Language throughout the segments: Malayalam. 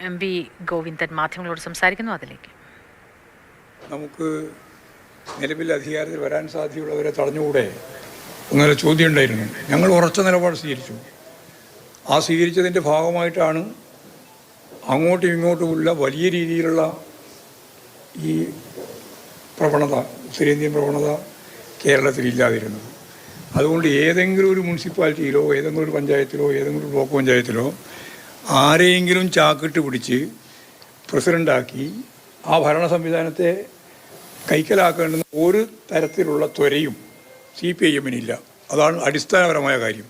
എം.വി. ഗോവിന്ദൻ മാധ്യമങ്ങളോട് സംസാരിക്കുന്നു. അതിലേക്ക് നമുക്ക് നിലവിൽ അധികാരത്തിൽ വരാൻ സാധ്യതയുള്ളവരെ തടഞ്ഞുകൂടെ എന്നൊരു ചോദ്യം ഉണ്ടായിരുന്നു. ഞങ്ങൾ ഉറച്ച നിലപാട് സ്വീകരിച്ചു. ആ സ്വീകരിച്ചതിൻ്റെ ഭാഗമായിട്ടാണ് അങ്ങോട്ടും ഇങ്ങോട്ടുമുള്ള വലിയ രീതിയിലുള്ള ഈ പ്രവണത, ഉത്തരേന്ത്യൻ പ്രവണത കേരളത്തിൽ ഇല്ലാതിരുന്നത്. അതുകൊണ്ട് ഏതെങ്കിലും ഒരു മുനിസിപ്പാലിറ്റിയിലോ ഏതെങ്കിലും ഒരു പഞ്ചായത്തിലോ ഏതെങ്കിലും ഒരു ബ്ലോക്ക് പഞ്ചായത്തിലോ ആരെയെങ്കിലും ചാക്കിട്ട് പിടിച്ച് പ്രസിഡൻ്റാക്കി ആ ഭരണ സംവിധാനത്തെ കൈക്കലാക്കേണ്ടുന്ന ഒരു തരത്തിലുള്ള ത്വരയും CPIM-നില്ല. അതാണ് അടിസ്ഥാനപരമായ കാര്യം.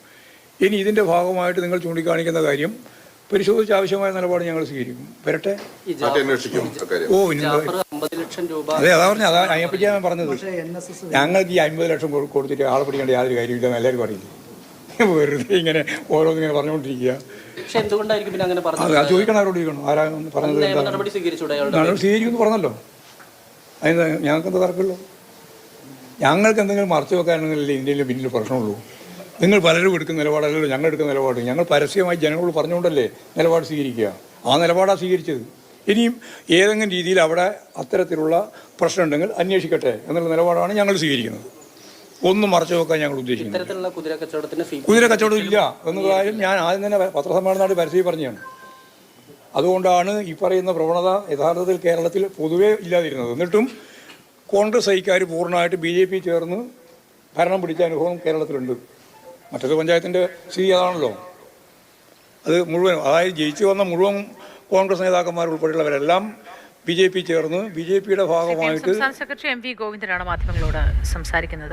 ഇനി ഇതിൻ്റെ ഭാഗമായിട്ട് നിങ്ങൾ ചൂണ്ടിക്കാണിക്കുന്ന കാര്യം പരിശോധിച്ച് ആവശ്യമായ നിലപാട് ഞങ്ങൾ സ്വീകരിക്കും. വരട്ടെ. അതെ, അതാ പറഞ്ഞത്. അതിനെപ്പറ്റി ഞാൻ പറഞ്ഞത്. ഞങ്ങൾക്ക് ഈ 50 ലക്ഷം കൊടുത്തിട്ട് ആളെ പിടിക്കേണ്ട യാതൊരു കാര്യമില്ല എല്ലാവരും പറയില്ല. വെറുതെ ഇങ്ങനെ ഓരോന്നിങ്ങനെ പറഞ്ഞുകൊണ്ടിരിക്കുക. അത് ചോദിക്കണം, അവരോട് ചോദിക്കണം. ആരാ പറഞ്ഞത്? നടപടി സ്വീകരിക്കുമെന്ന് പറഞ്ഞല്ലോ. അതിന് ഞങ്ങൾക്ക് എന്താ തർക്കമുള്ളൂ? ഞങ്ങൾക്ക് എന്തെങ്കിലും മറച്ചു വെക്കാനെങ്കിൽ ഇന്ത്യയിൽ പിന്നിൽ പ്രശ്നമുള്ളൂ. നിങ്ങൾ പലരും എടുക്കുന്ന നിലപാടല്ലല്ലോ ഞങ്ങൾ എടുക്കുന്ന നിലപാട്. ഞങ്ങൾ പരസ്യമായി ജനങ്ങളോട് പറഞ്ഞുകൊണ്ടല്ലേ നിലപാട് സ്വീകരിക്കുക. ആ നിലപാടാണ് സ്വീകരിച്ചത്. ഇനിയും ഏതെങ്കിലും രീതിയിൽ അവിടെ അത്തരത്തിലുള്ള പ്രശ്നമുണ്ടെങ്കിൽ അന്വേഷിക്കട്ടെ എന്നുള്ള നിലപാടാണ് ഞങ്ങൾ സ്വീകരിക്കുന്നത്. ഒന്നും മറച്ചു വെക്കാൻ ഞങ്ങൾ ഉദ്ദേശിക്കുന്നത്. കുതിര കച്ചവടം ഇല്ല എന്ന കാര്യം ഞാൻ ആദ്യം തന്നെ പത്രസമ്മേളനത്തിൽ പരസ്യം പറഞ്ഞതാണ്. അതുകൊണ്ടാണ് ഈ പറയുന്ന പ്രവണത യഥാർത്ഥത്തിൽ കേരളത്തിൽ പൊതുവേ ഇല്ലാതിരുന്നത്. എന്നിട്ടും കോൺഗ്രസ് ഐക്കാർ പൂർണ്ണമായിട്ട് BJP ചേർന്ന് ഭരണം പിടിച്ച അനുഭവം കേരളത്തിലുണ്ട്. മറ്റൊരു പഞ്ചായത്തിൻ്റെ സ്ഥിതി അതാണല്ലോ. അത് മുഴുവൻ, അതായത് ജയിച്ചു വന്ന മുഴുവൻ കോൺഗ്രസ് നേതാക്കന്മാർ ഉൾപ്പെടെയുള്ളവരെല്ലാം BJP ചേർന്ന് BJP-യുടെ ഭാഗമായിട്ട്. സംസ്ഥാന സെക്രട്ടറി എം.വി. ഗോവിന്ദനാണ് മാധ്യമങ്ങളോട് സംസാരിക്കുന്നത്.